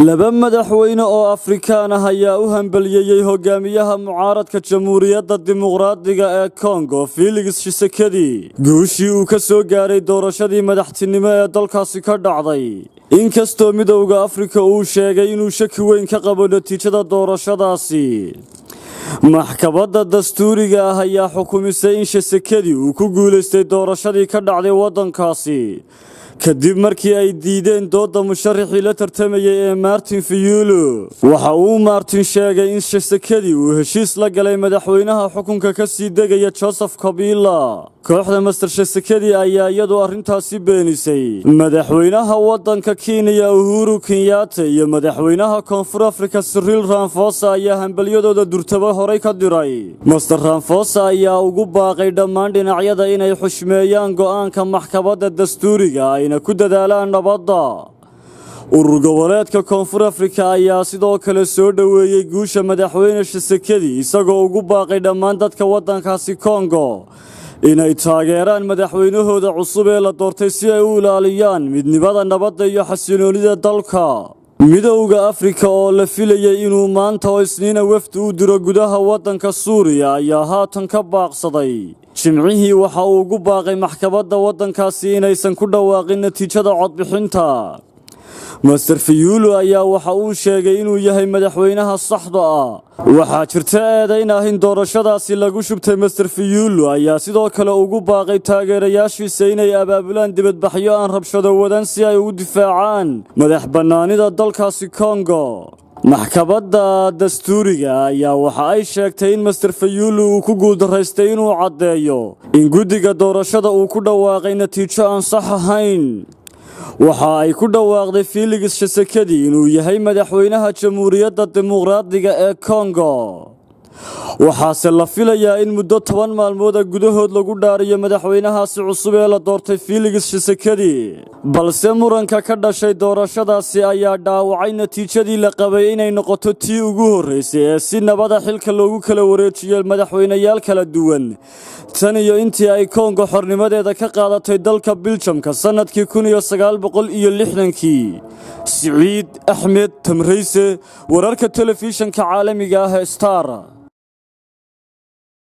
laba madaxweyne oo Afrikaan ah ayaa u hambalyeeyay hogaamiyaha mucaaradka Jamhuuriyadda Dimuqraadiga ee Congo Felix Tshisekedi guushii uu ka soo gaaray doorashadii madaxtinimo ee dalkaasi ka dhacday inkastoo midowga Afrika uu sheegay inuu shaki weyn ka qabo natiijada doorashadaasi maxkamadda dastuuriga ah ayaa xukumisay in Tshisekedi uu ku guuleystay doorashadii ka dhacday wadankaasi kadib markii ay diideen dooda musharaxii la tartamayay ee Martin Fayulu waxa uu Martin sheegay in Tshisekedi uu heshiis la galay madaxweynaha xukunka ka sii degaya Joseph Kabila kooxda Mr Tshisekedi ayaa iyadu arintaasi beenisay madaxweynaha wadanka Kenya Uhuru Kenyatta iyo madaxweynaha Koonfur Afrika Cyril Ramaphosa ayaa hambalyadooda durtaba horay ka diray Mr Ramaphosa ayaa ugu baaqay dhammaan dhinacyada inay xushmeeyaan go'aanka maxkamadda dastuuriga ayna ku dadaalaan nabadda urur goboleedka Koonfur Afrika ayaa sidoo kale soo dhaweeyay guusha madaxweyne Tshisekedi isagoo ugu baaqay dhammaan dadka wadankaasi Congo inay taageeraan madaxweynahooda cusub ee la doortay si ay u ilaaliyaan midnimada nabadda iyo xasiloonida dalka midowga Afrika oo la filayay inuu maanta oo Isniina wafdi u diro gudaha wadanka Suuriya ayaa haatan ka baaqsaday jimcihii waxa uu ugu baaqay maxkamadda wadankaasi inaysan ku dhawaaqin natiijada codbixinta Mr Fayulu ayaa waxa uu sheegay inuu yahay madaxweynaha saxda ah waxa jirta eedayn ah in doorashadaasi lagu shubtay Mr Fayulu ayaa sidoo kale ugu baaqay taageerayaashiisa inay abaabulaan dibadbaxyo aan rabshado wadan si ay ugu difaacaan madaxbannaanida dalkaasi Congo maxkamadda dastuuriga ayaa waxa ay sheegtay in Mr Fayulu uu ku guuldareystay inuu caddeeyo in guddiga doorashada uu ku dhawaaqay natiijo aan sax ahayn waxa ay ku dhawaaqday Felix Tshisekedi inuu yahay madaxweynaha Jamhuuriyadda Dimuqraadiga ee Congo waxaase la filayaa in muddo 10 maalmood gudahood lagu dhaariyo madaxweynahaasi cusub ee la doortay Felix Tshisekedi balse muranka ka dhashay doorashadaasi ayaa dhaawacay natiijadii la qabay inay noqoto tii ugu horeysay ee si nabada xilka loogu kala wareejiyo madaxweynayaal kala duwan tan iyo intii ay Congo xornimadeeda ka qaadatay dalka Belgiumka sanadkii 1960kii Saciid Axmed Tamreyse wararka telefishinka caalamiga ah Star